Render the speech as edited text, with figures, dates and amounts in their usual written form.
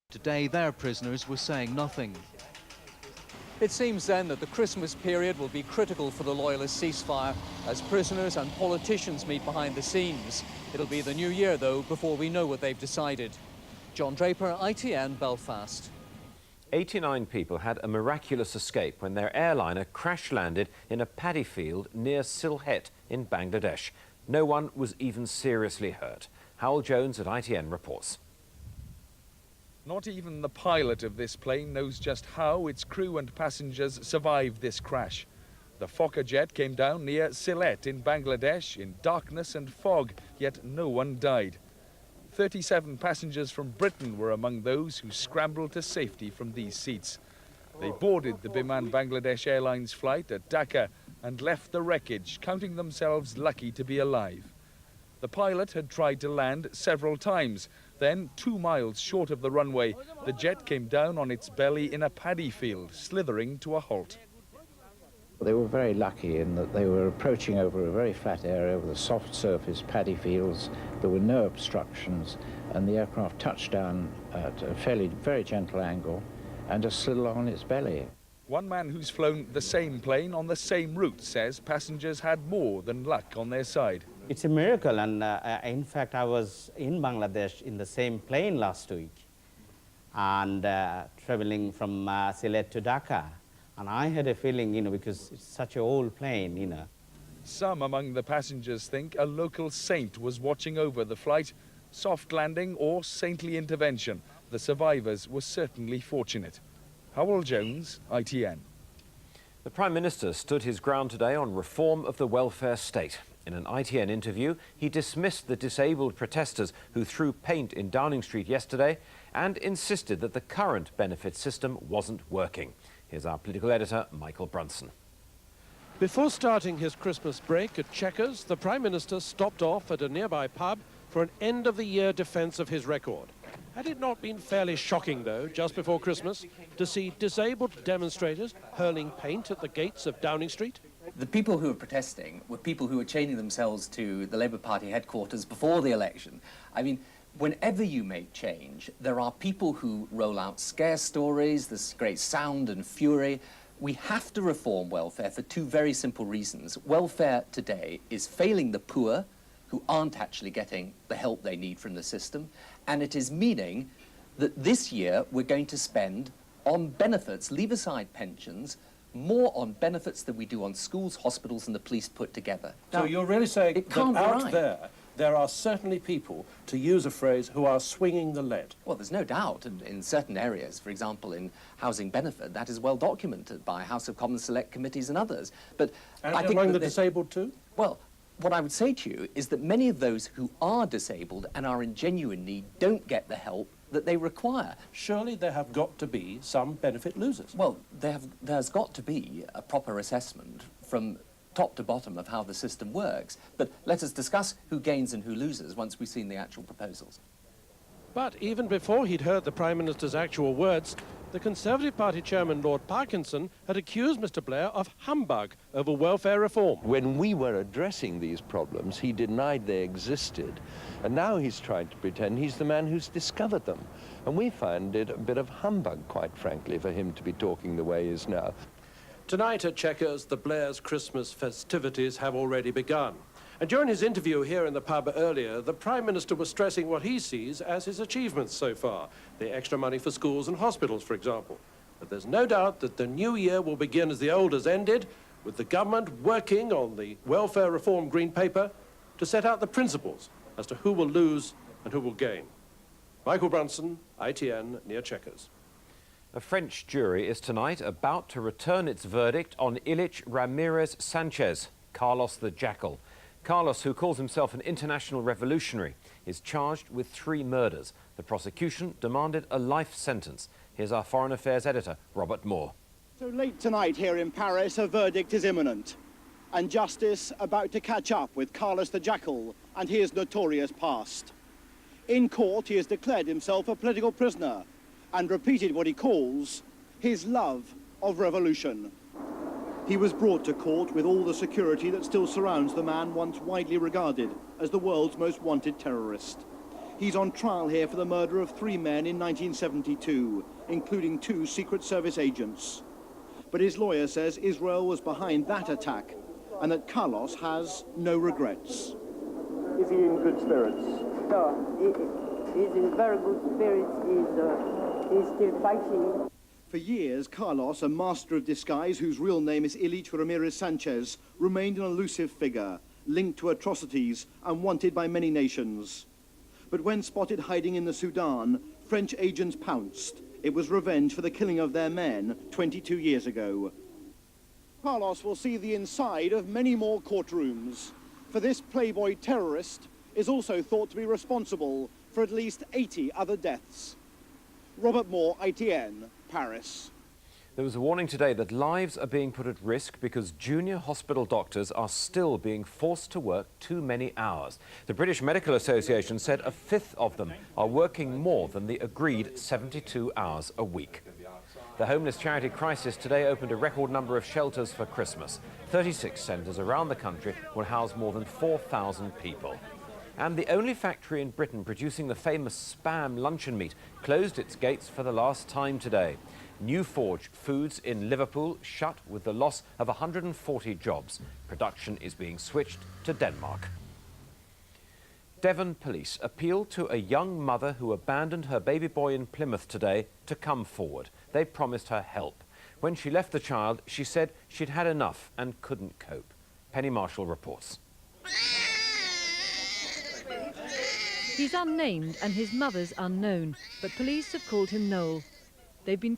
Today, their prisoners were saying nothing. It seems then that the Christmas period will be critical for the loyalist ceasefire as prisoners and politicians meet behind the scenes. It'll be the new year, though, before we know what they've decided. John Draper, ITN, Belfast. 89 people had a miraculous escape when their airliner crash-landed in a paddy field near Sylhet in Bangladesh. No one was even seriously hurt. Howell Jones at ITN reports. Not even the pilot of this plane knows just how its crew and passengers survived this crash. The Fokker jet came down near Sylhet in Bangladesh in darkness and fog, yet no one died. 37 passengers from Britain were among those who scrambled to safety from these seats. They boarded the Biman Bangladesh Airlines flight at Dhaka and left the wreckage, counting themselves lucky to be alive. The pilot had tried to land several times. Then, 2 miles short of the runway, the jet came down on its belly in a paddy field, slithering to a halt. They were very lucky in that they were approaching over a very flat area with a soft surface, paddy fields. There were no obstructions, and the aircraft touched down at a very gentle angle and just slid along on its belly. One man who's flown the same plane on the same route says passengers had more than luck on their side. It's a miracle, and in fact, I was in Bangladesh in the same plane last week and traveling from Sylhet to Dhaka. And I had a feeling, because it's such an old plane, Some among the passengers think a local saint was watching over the flight. Soft landing or saintly intervention. The survivors were certainly fortunate. Howell Jones, ITN. The Prime Minister stood his ground today on reform of the welfare state. In an ITN interview, he dismissed the disabled protesters who threw paint in Downing Street yesterday and insisted that the current benefit system wasn't working. Here's our political editor, Michael Brunson. Before starting his Christmas break at Chequers, the Prime Minister stopped off at a nearby pub for an end-of-the-year defence of his record. Had it not been fairly shocking, though, just before Christmas, to see disabled demonstrators hurling paint at the gates of Downing Street? The people who were protesting were people who were chaining themselves to the Labour Party headquarters before the election. I mean, whenever you make change, there are people who roll out scare stories, this great sound and fury. We have to reform welfare for 2 very simple reasons. Welfare today is failing the poor, who aren't actually getting the help they need from the system, and it is meaning that this year we're going to spend on benefits, leave aside pensions, more on benefits than we do on schools, hospitals and the police put together. So you're really saying that out right. there are certainly people, to use a phrase, who are swinging the lead? Well, there's no doubt in certain areas, for example, in housing benefit, that is well documented by House of Commons select committees and others. But And I think among the disabled too? Well, what I would say to you is that many of those who are disabled and are in genuine need don't get the help that they require. Surely there have got to be some benefit losers. Well, there's got to be a proper assessment from top to bottom of how the system works. But let us discuss who gains and who loses once we've seen the actual proposals. But even before he'd heard the Prime Minister's actual words, the Conservative Party chairman, Lord Parkinson, had accused Mr. Blair of humbug over welfare reform. When we were addressing these problems, he denied they existed. And now he's trying to pretend he's the man who's discovered them. And we find it a bit of humbug, quite frankly, for him to be talking the way he is now. Tonight at Chequers, the Blairs' Christmas festivities have already begun. And during his interview here in the pub earlier, the Prime Minister was stressing what he sees as his achievements so far. The extra money for schools and hospitals, for example. But there's no doubt that the new year will begin as the old has ended, with the government working on the welfare reform green paper to set out the principles as to who will lose and who will gain. Michael Brunson, ITN, near Chequers. A French jury is tonight about to return its verdict on Ilich Ramirez Sanchez, Carlos the Jackal. Carlos, who calls himself an international revolutionary, is charged with 3 murders. The prosecution demanded a life sentence. Here's our Foreign Affairs editor, Robert Moore. So late tonight here in Paris, a verdict is imminent, and justice about to catch up with Carlos the Jackal and his notorious past. In court, he has declared himself a political prisoner and repeated what he calls his love of revolution. He was brought to court with all the security that still surrounds the man once widely regarded as the world's most wanted terrorist. He's on trial here for the murder of 3 men in 1972, including 2 Secret Service agents. But his lawyer says Israel was behind that attack and that Carlos has no regrets. Is he in good spirits? No, he's in very good spirits. He's still fighting. For years, Carlos, a master of disguise whose real name is Ilich Ramirez Sanchez, remained an elusive figure, linked to atrocities and wanted by many nations. But when spotted hiding in the Sudan, French agents pounced. It was revenge for the killing of their men 22 years ago. Carlos will see the inside of many more courtrooms. For this playboy terrorist is also thought to be responsible for at least 80 other deaths. Robert Moore, ITN, Paris. There was a warning today that lives are being put at risk because junior hospital doctors are still being forced to work too many hours. The British Medical Association said a fifth of them are working more than the agreed 72 hours a week. The homeless charity Crisis today opened a record number of shelters for Christmas. 36 centres around the country will house more than 4,000 people. And the only factory in Britain producing the famous Spam luncheon meat closed its gates for the last time today. Newforge Foods in Liverpool shut with the loss of 140 jobs. Production is being switched to Denmark. Devon police appealed to a young mother who abandoned her baby boy in Plymouth today to come forward. They promised her help. When she left the child, she said she'd had enough and couldn't cope. Penny Marshall reports. He's unnamed and his mother's unknown, but police have called him Noel. They've been